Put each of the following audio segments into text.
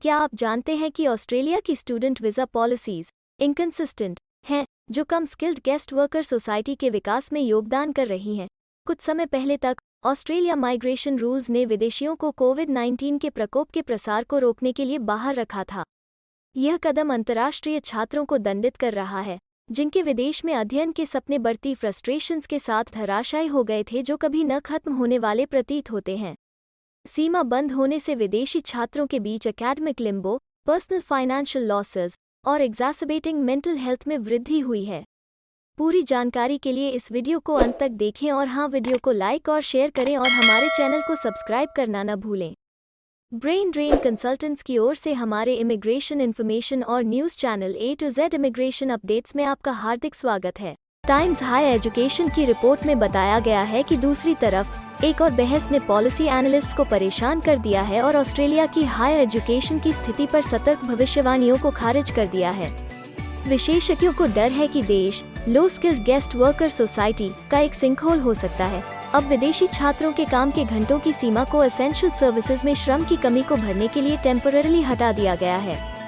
क्या आप जानते हैं कि ऑस्ट्रेलिया की स्टूडेंट वीज़ा पॉलिसीज इनकंसिस्टेंट हैं, जो कम स्किल्ड गेस्ट वर्कर सोसाइटी के विकास में योगदान कर रही हैं। कुछ समय पहले तक ऑस्ट्रेलिया माइग्रेशन रूल्स ने विदेशियों को कोविड-19 के प्रकोप के प्रसार को रोकने के लिए बाहर रखा था। यह कदम अंतर्राष्ट्रीय छात्रों को दंडित कर रहा है, जिनके विदेश में अध्ययन के सपने बढ़ती फ्रस्ट्रेशंस के साथ धराशायी हो गए थे, जो कभी न खत्म होने वाले प्रतीत होते हैं। सीमा बंद होने से विदेशी छात्रों के बीच academic limbo, personal financial losses और एग्जैसर्बेटिंग मेंटल हेल्थ में वृद्धि हुई है। पूरी जानकारी के लिए इस वीडियो को अंत तक देखें और वीडियो को लाइक और शेयर करें और हमारे चैनल को सब्सक्राइब करना न भूलें। ब्रेन ड्रेन कंसल्टेंट्स की ओर से हमारे इमिग्रेशन इन्फॉर्मेशन और news channel A to Z immigration updates में आपका हार्दिक स्वागत है। टाइम्स हायर एजुकेशन की रिपोर्ट में बताया गया है कि दूसरी तरफ एक और बहस ने पॉलिसी एनालिस्ट्स को परेशान कर दिया है और ऑस्ट्रेलिया की हायर एजुकेशन की स्थिति पर सतर्क भविष्यवाणियों को खारिज कर दिया है। विशेषज्ञों को डर है कि देश लो स्किल्ड गेस्ट वर्कर सोसाइटी का एक सिंकहोल हो सकता है। अब विदेशी छात्रों के काम के घंटों की सीमा को एसेंशियल सर्विसेज में श्रम की कमी को भरने के लिए टेम्पररीली हटा दिया गया है।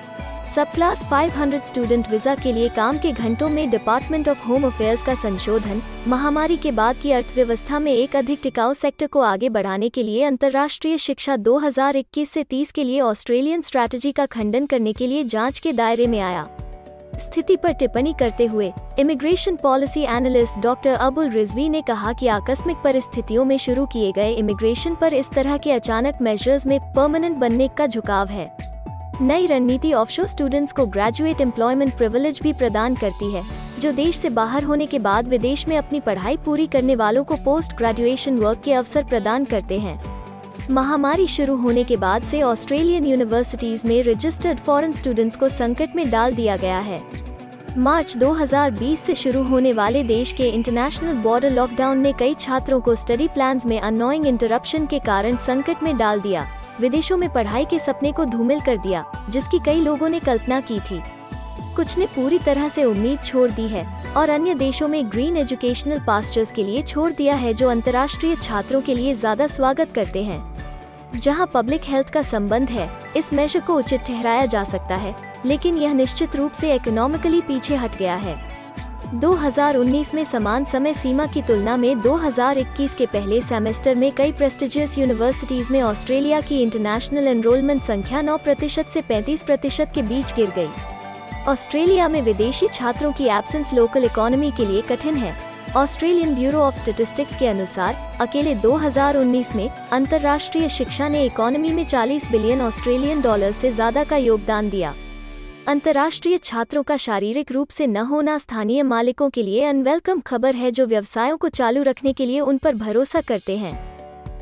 सब क्लास 500 स्टूडेंट वीजा के लिए काम के घंटों में डिपार्टमेंट ऑफ होम अफेयर्स का संशोधन महामारी के बाद की अर्थव्यवस्था में एक अधिक टिकाऊ सेक्टर को आगे बढ़ाने के लिए अंतर्राष्ट्रीय शिक्षा 2021 से 30 के लिए ऑस्ट्रेलियन स्ट्रैटेजी का खंडन करने के लिए जांच के दायरे में आया। स्थिति पर टिप्पणी करते हुए immigration policy analyst doctor Abul Rizvi ने कहा कि आकस्मिक परिस्थितियों में शुरू किए गए इमिग्रेशन पर इस तरह के अचानक मेजर्स में परमानेंट बनने का झुकाव है। नई रणनीति ऑफशोर स्टूडेंट्स को ग्रेजुएट एम्प्लॉयमेंट प्रिविलेज भी प्रदान करती है, जो देश से बाहर होने के बाद विदेश में अपनी पढ़ाई पूरी करने वालों को पोस्ट ग्रेजुएशन वर्क के अवसर प्रदान करते हैं। महामारी शुरू होने के बाद से ऑस्ट्रेलियन यूनिवर्सिटीज में रजिस्टर्ड फॉरेन स्टूडेंट्स को संकट में डाल दिया गया है। मार्च 2020 से शुरू होने वाले देश के इंटरनेशनल बॉर्डर लॉकडाउन ने कई छात्रों को स्टडी प्लान्स में अननोइंग इंटरप्शन के कारण संकट में डाल दिया। विदेशों में पढ़ाई के सपने को धूमिल कर दिया, जिसकी कई लोगों ने कल्पना की थी। कुछ ने पूरी तरह से उम्मीद छोड़ दी है और अन्य देशों में ग्रीन एजुकेशनल पास्चर्स के लिए छोड़ दिया है, जो अंतर्राष्ट्रीय छात्रों के लिए ज्यादा स्वागत करते हैं। जहां पब्लिक हेल्थ का संबंध है, इस मेजर को उचित ठहराया जा सकता है, लेकिन यह निश्चित रूप से इकोनॉमिकली पीछे हट गया है। 2019 में समान समय सीमा की तुलना में 2021 के पहले सेमेस्टर में कई प्रेस्टिजियस यूनिवर्सिटीज में ऑस्ट्रेलिया की इंटरनेशनल एनरोलमेंट संख्या 9% से 35% के बीच गिर गई। ऑस्ट्रेलिया में विदेशी छात्रों की एब्सेंस लोकल इकोनॉमी के लिए कठिन है। ऑस्ट्रेलियन ब्यूरो ऑफ स्टैटिस्टिक्स के अनुसार अकेले 2019 में अंतर्राष्ट्रीय शिक्षा ने इकोनॉमी में 40 बिलियन ऑस्ट्रेलियन डॉलर से ज्यादा का योगदान दिया। अंतर्राष्ट्रीय छात्रों का शारीरिक रूप से न होना स्थानीय मालिकों के लिए अनवेलकम खबर है, जो व्यवसायों को चालू रखने के लिए उन पर भरोसा करते हैं।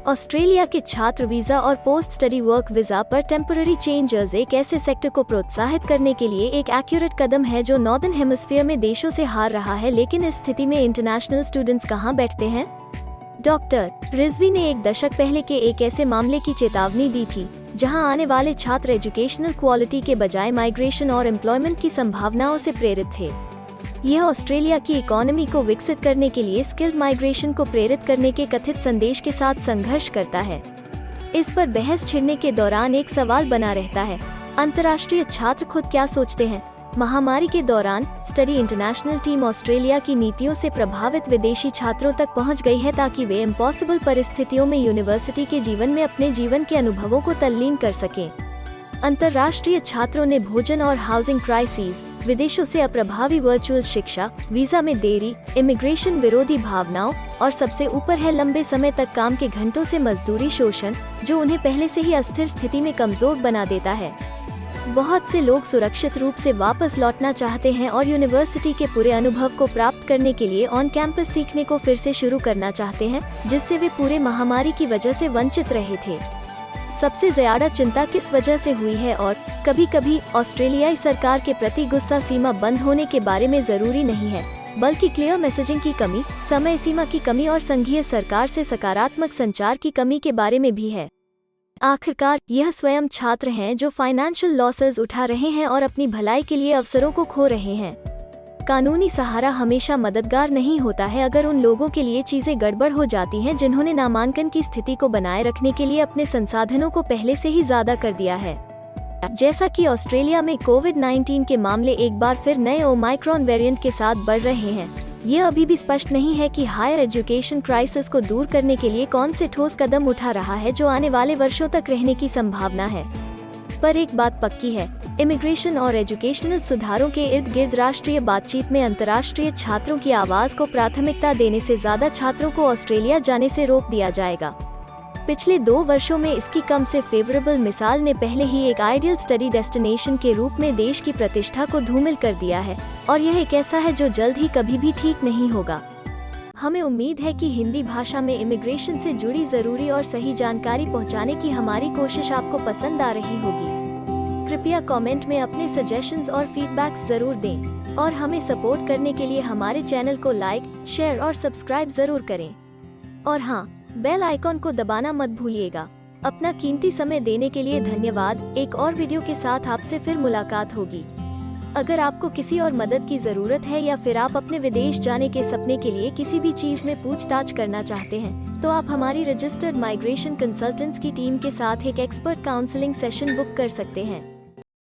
ऑस्ट्रेलिया के छात्र वीजा और पोस्ट स्टडी वर्क वीजा पर टेम्पररी चेंजेस एक ऐसे सेक्टर को प्रोत्साहित करने के लिए एक एक्यूरेट कदम है जो नॉर्दर्न हेमिस्फीयर में देशों से हार रहा है। लेकिन इस स्थिति में इंटरनेशनल स्टूडेंट्स कहां बैठते हैं? डॉक्टर रिजवी ने एक दशक पहले के एक ऐसे मामले की चेतावनी दी थी, जहां आने वाले छात्र एजुकेशनल क्वालिटी के बजाय माइग्रेशन और एम्प्लॉयमेंट की संभावनाओं से प्रेरित थे। यह ऑस्ट्रेलिया की इकोनॉमी को विकसित करने के लिए स्किल्ड माइग्रेशन को प्रेरित करने के कथित संदेश के साथ संघर्ष करता है। इस पर बहस छिड़ने के दौरान एक सवाल बना रहता है, अंतर्राष्ट्रीय छात्र खुद क्या सोचते हैं? महामारी के दौरान स्टडी इंटरनेशनल टीम ऑस्ट्रेलिया की नीतियों से प्रभावित विदेशी छात्रों तक पहुंच गई है, ताकि वे इम्पॉसिबल परिस्थितियों में यूनिवर्सिटी के जीवन में अपने जीवन के अनुभवों को तल्लीन कर सकें। अंतर्राष्ट्रीय छात्रों ने भोजन और हाउसिंग क्राइसिस, विदेशों से अप्रभावी वर्चुअल शिक्षा, वीजा में देरी, इमिग्रेशन विरोधी भावनाओं और सबसे ऊपर है लंबे समय तक काम के घंटों से मजदूरी शोषण, जो उन्हें पहले से ही अस्थिर स्थिति में कमजोर बना देता है। बहुत से लोग सुरक्षित रूप से वापस लौटना चाहते हैं और यूनिवर्सिटी के पूरे अनुभव को प्राप्त करने के लिए ऑन कैंपस सीखने को फिर से शुरू करना चाहते हैं, जिससे वे पूरे महामारी की वजह से वंचित रहे थे। सबसे ज्यादा चिंता किस वजह से हुई है? और कभी-कभी ऑस्ट्रेलियाई सरकार के प्रति गुस्सा सीमा बंद होने के बारे में जरूरी नहीं है, बल्कि क्लियर मैसेजिंग की कमी, समय सीमा की कमी और संघीय सरकार से सकारात्मक संचार की कमी के बारे में भी है। आखिरकार यह स्वयं छात्र हैं जो फाइनेंशियल लॉसेस उठा रहे हैं और अपनी भलाई के लिए अवसरों को खो रहे हैं। कानूनी सहारा हमेशा मददगार नहीं होता है अगर उन लोगों के लिए चीजें गड़बड़ हो जाती हैं जिन्होंने नामांकन की स्थिति को बनाए रखने के लिए अपने संसाधनों को पहले से ही ज्यादा कर दिया है। जैसा कि ऑस्ट्रेलिया में कोविड-19 के मामले एक बार फिर नए ओमाइक्रॉन वेरिएंट के साथ बढ़ रहे हैं, ये अभी भी स्पष्ट नहीं है कि हायर एजुकेशन क्राइसिस को दूर करने के लिए कौन से ठोस कदम उठा रहा है जो आने वाले वर्षों तक रहने की संभावना है। पर एक बात पक्की है, इमिग्रेशन और एजुकेशनल सुधारों के इर्द गिर्द राष्ट्रीय बातचीत में अंतर्राष्ट्रीय छात्रों की आवाज को प्राथमिकता देने से ज्यादा छात्रों को ऑस्ट्रेलिया जाने से रोक दिया जाएगा। पिछले 2 वर्षों में इसकी कम से फेवरेबल मिसाल ने पहले ही एक आइडियल स्टडी डेस्टिनेशन के रूप में देश की प्रतिष्ठा को धूमिल कर दिया है, और यह एक ऐसा है जो जल्द ही कभी भी ठीक नहीं होगा। हमें उम्मीद है कि हिंदी भाषा में इमिग्रेशन से जुड़ी जरूरी और सही जानकारी पहुंचाने की हमारी कोशिश आपको पसंद आ रही होगी। कृपया कमेंट में अपने सजेशंस और फीडबैक्स जरूर दें, और हमें सपोर्ट करने के लिए हमारे चैनल को लाइक, शेयर और सब्सक्राइब जरूर करें। और हाँ, बेल आइकॉन को दबाना मत भूलिएगा। अपना कीमती समय देने के लिए धन्यवाद। एक और वीडियो के साथ आपसे फिर मुलाकात होगी। अगर आपको किसी और मदद की जरूरत है या फिर आप अपने विदेश जाने के सपने के लिए किसी भी चीज में पूछताछ करना चाहते हैं, तो आप हमारी रजिस्टर्ड माइग्रेशन कंसल्टेंट्स की टीम के साथ एक एक्सपर्ट काउंसलिंग सेशन बुक कर सकते हैं।